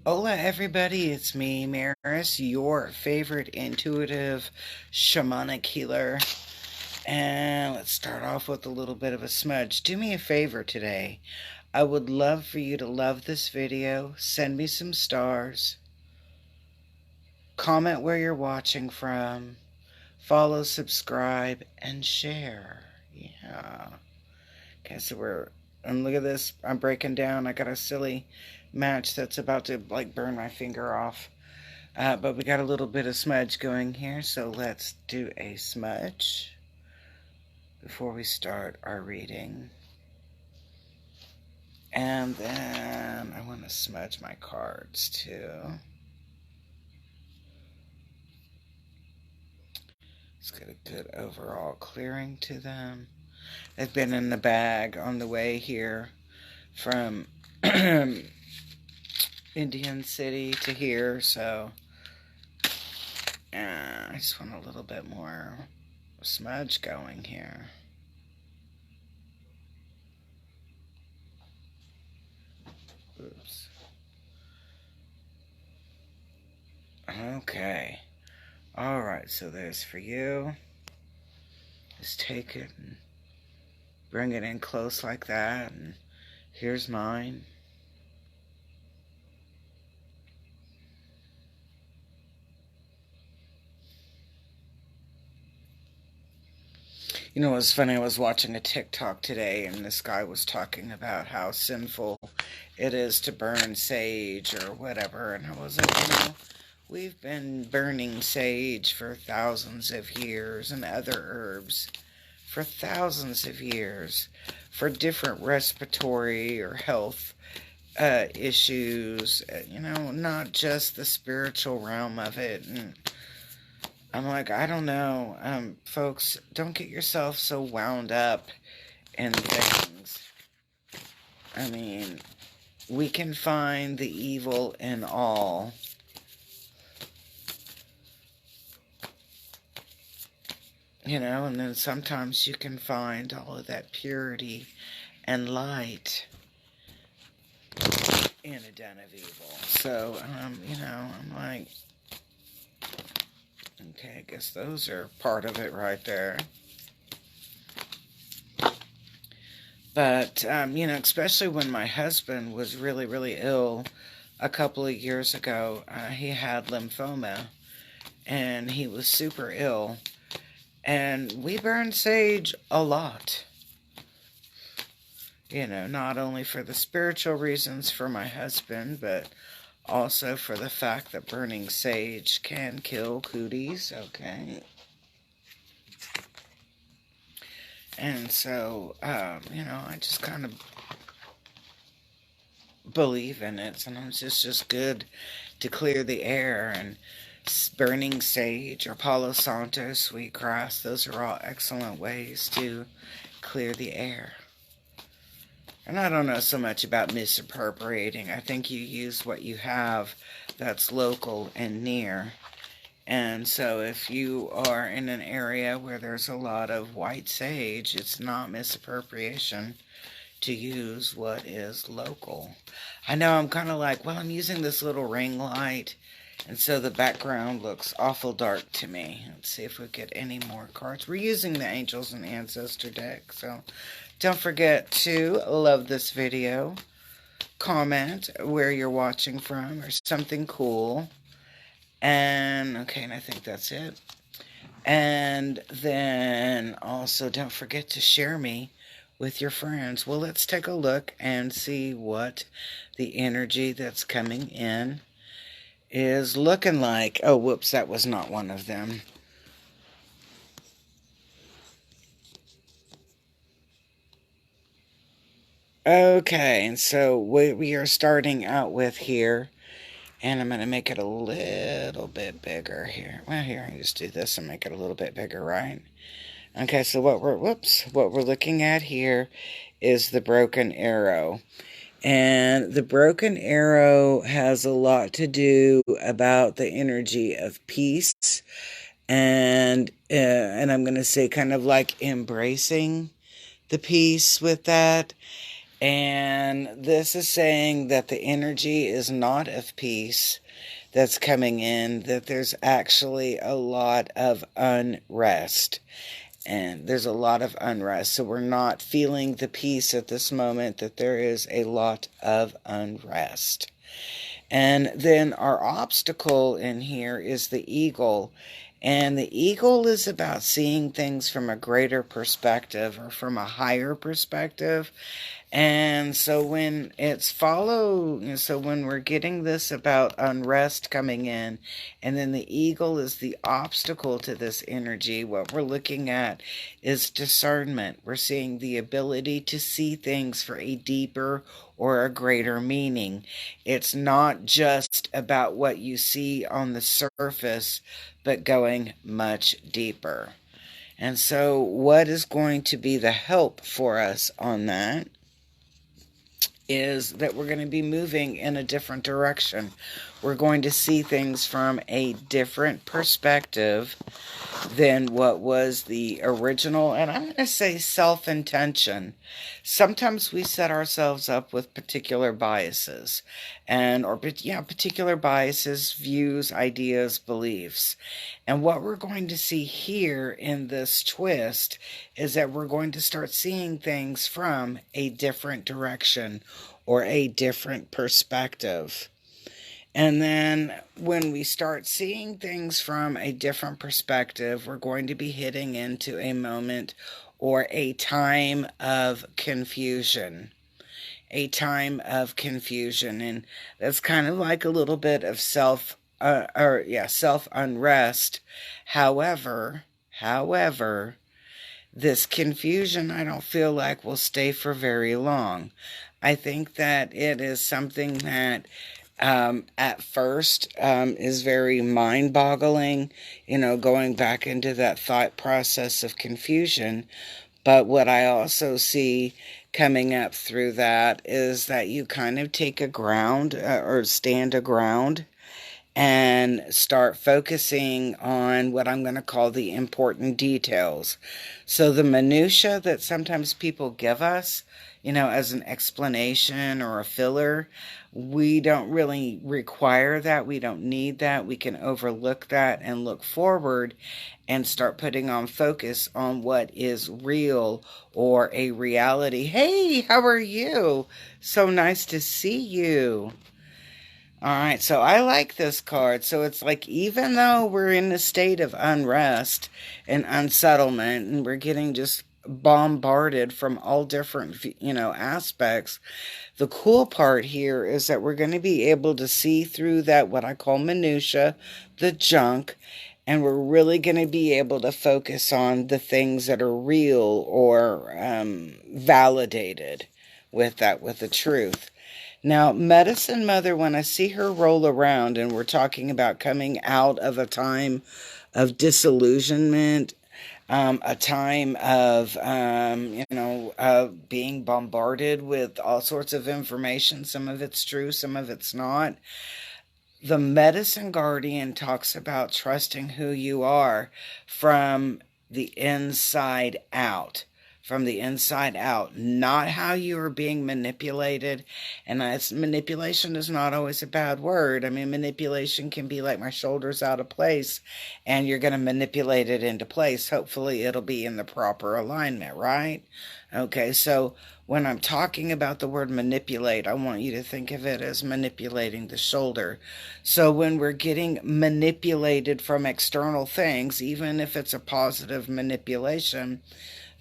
Hola, everybody. It's me, Maris, your favorite intuitive shamanic healer. And let's start off with a little bit of a smudge. Do me a favor today. I would love for you to love this video, send me some stars, comment where you're watching from, follow, subscribe, and share. Yeah. Okay, and look at this. I'm breaking down. I got a silly match that's about to burn my finger off. But we got a little bit of smudge going here, so let's do a smudge before we start our reading. And then I want to smudge my cards too. Let's get a good overall clearing to them. They've been in the bag on the way here from Indian City to here, so I just want a little bit more smudge going here. Oops. Okay. Alright, so there's for you. Just take it and bring it in close like that, and here's mine. You know, it was funny, I was watching a TikTok today, and this guy was talking about how sinful it is to burn sage or whatever, and I was like, we've been burning sage for thousands of years, and other herbs for thousands of years, for different respiratory or health issues, not just the spiritual realm of it. And I'm like, I don't know. Folks, don't get yourself so wound up in things. I mean, we can find the evil in all. And then sometimes you can find all of that purity and light in a den of evil. So, I'm like, okay, I guess those are part of it right there. But, especially when my husband was really, really ill a couple of years ago, he had lymphoma, and he was super ill. And we burned sage a lot. Not only for the spiritual reasons for my husband, but also for the fact that burning sage can kill cooties, okay? And so, I just kind of believe in it. Sometimes it's just good to clear the air, and burning sage or Palo Santo, sweetgrass, those are all excellent ways to clear the air. And I don't know so much about misappropriating. I think you use what you have that's local and near. And so if you are in an area where there's a lot of white sage, it's not misappropriation to use what is local. I know I'm kind of like, well, I'm using this little ring light, and so the background looks awful dark to me. Let's see if we get any more cards. We're using the Angels and Ancestor deck, so don't forget to love this video, comment where you're watching from or something cool. And I think that's it. And then also don't forget to share me with your friends. Well, let's take a look and see what the energy that's coming in is looking like. Oh, whoops, that was not one of them. Okay, and so we are starting out with here, and I'm going to make it a little bit bigger here. Well, here, I can just do this and make it a little bit bigger, right? Okay, so what we're looking at here is the broken arrow. And the broken arrow has a lot to do about the energy of peace, and I'm going to say kind of like embracing the peace with that. And this is saying that the energy is not of peace that's coming in, that there's actually a lot of unrest. And there's a lot of unrest. So we're not feeling the peace at this moment, that there is a lot of unrest. And then our obstacle in here is the eagle. And the eagle is about seeing things from a greater perspective or from a higher perspective. And so when when we're getting this about unrest coming in, and then the eagle is the obstacle to this energy, what we're looking at is discernment. We're seeing the ability to see things for a deeper or a greater meaning. It's not just about what you see on the surface, but going much deeper. And so, what is going to be the help for us on that is that we're going to be moving in a different direction. We're going to see things from a different perspective than what was the original, and I'm going to say self-intention. Sometimes we set ourselves up with particular biases, particular biases, views, ideas, beliefs. And what we're going to see here in this twist is that we're going to start seeing things from a different direction or a different perspective. And then when we start seeing things from a different perspective, we're going to be hitting into a moment or a time of confusion. A time of confusion. And that's kind of like a little bit of self unrest. However, this confusion I don't feel like will stay for very long. I think that it is something that at first is very mind-boggling, going back into that thought process of confusion. But what I also see coming up through that is that you kind of take a ground or stand a ground and start focusing on what I'm going to call the important details. So the minutia that sometimes people give us, as an explanation or a filler, we don't really require that. We don't need that. We can overlook that and look forward and start putting on focus on what is real or a reality. Hey, how are you? So nice to see you. All right, so I like this card. So it's like, even though we're in a state of unrest and unsettlement, and we're getting just bombarded from all different, aspects, the cool part here is that we're going to be able to see through that, what I call minutia, the junk, and we're really going to be able to focus on the things that are real or validated with the truth. Now, Medicine Mother, when I see her roll around, and we're talking about coming out of a time of disillusionment, a time of, being bombarded with all sorts of information. Some of it's true, some of it's not. The Medicine Guardian talks about trusting who you are from the inside out. From the inside out, not how you are being manipulated. And manipulation is not always a bad word. I mean, manipulation can be like my shoulder's out of place, and you're going to manipulate it into place. Hopefully it'll be in the proper alignment, right? Okay, so when I'm talking about the word manipulate, I want you to think of it as manipulating the shoulder. So when we're getting manipulated from external things, even if it's a positive manipulation,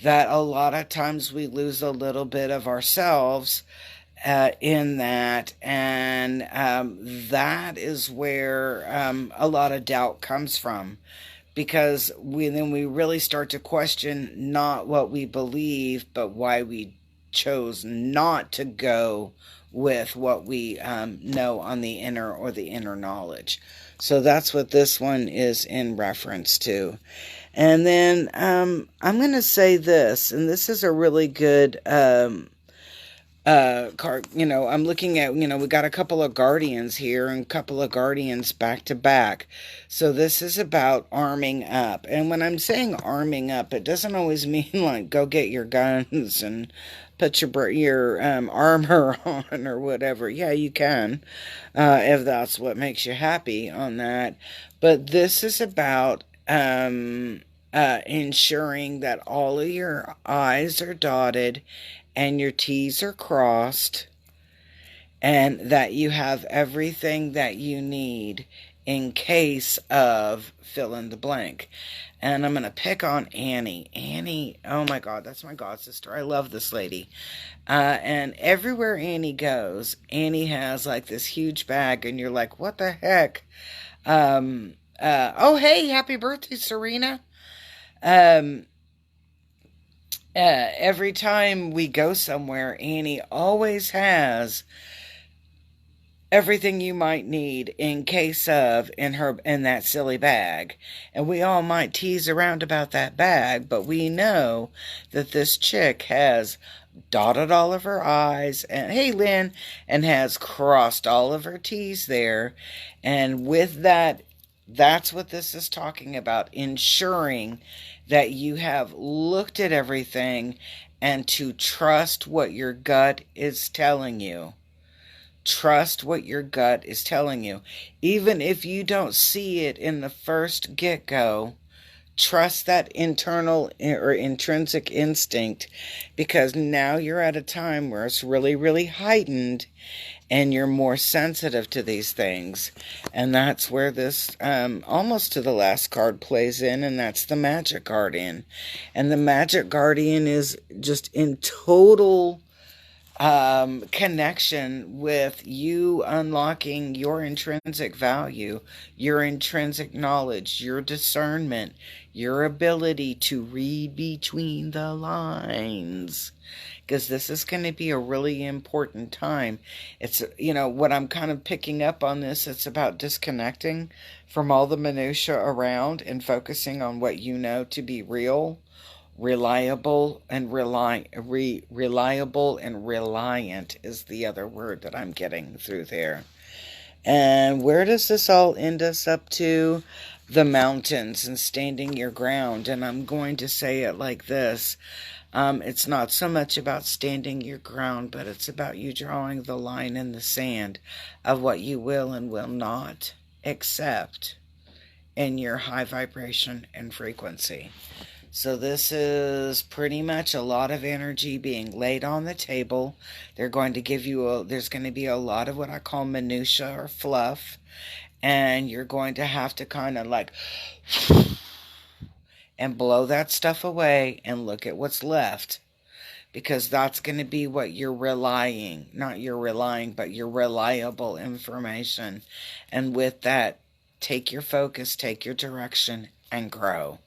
that a lot of times we lose a little bit of ourselves in that, and that is where a lot of doubt comes from, because then we really start to question not what we believe, but why we chose not to go with what we know on the inner or the inner knowledge. So that's what this one is in reference to. And then I'm going to say this, and this is a really good card, I'm looking at, we got a couple of guardians here and a couple of guardians back to back. So this is about arming up. And when I'm saying arming up, it doesn't always mean like go get your guns and put your armor on or whatever. Yeah, you can, if that's what makes you happy on that. But this is about ensuring that all of your I's are dotted and your T's are crossed, and that you have everything that you need in case of fill in the blank. And I'm going to pick on Annie. Annie, oh my God, that's my god sister. I love this lady. And everywhere Annie goes, Annie has like this huge bag, and you're like, what the heck? Oh, hey, happy birthday, Serena. Every time we go somewhere, Annie always has everything you might need in case of in that silly bag. And we all might tease around about that bag, but we know that this chick has dotted all of her I's, and hey Lynn, and has crossed all of her T's there. And with that, that's what this is talking about, ensuring that you have looked at everything and to trust what your gut is telling you. Trust what your gut is telling you. Even if you don't see it in the first get-go, trust that internal or intrinsic instinct, because now you're at a time where it's really, really heightened and you're more sensitive to these things. And that's where this almost to the last card plays in, and that's the Magic Guardian. And the Magic Guardian is just in total connection with you unlocking your intrinsic value, your intrinsic knowledge, your discernment, your ability to read between the lines. Because this is going to be a really important time. It's, what I'm kind of picking up on this, it's about disconnecting from all the minutia around and focusing on what you know to be real, reliable, and reliable and reliant is the other word that I'm getting through there. And where does this all end us up to? The mountains and standing your ground. And I'm going to say it like this. It's not so much about standing your ground, but it's about you drawing the line in the sand of what you will and will not accept in your high vibration and frequency. So this is pretty much a lot of energy being laid on the table. They're going to give you there's going to be a lot of what I call minutia or fluff. And you're going to have to kind of like and blow that stuff away and look at what's left. Because that's going to be what you're not you're relying, but your reliable information. And with that, take your focus, take your direction, and grow.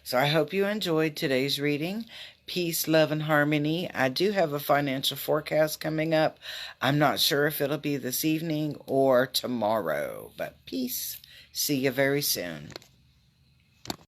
So I hope you enjoyed today's reading. Peace, love, and harmony. I do have a financial forecast coming up. I'm not sure if it'll be this evening or tomorrow, but peace. See you very soon.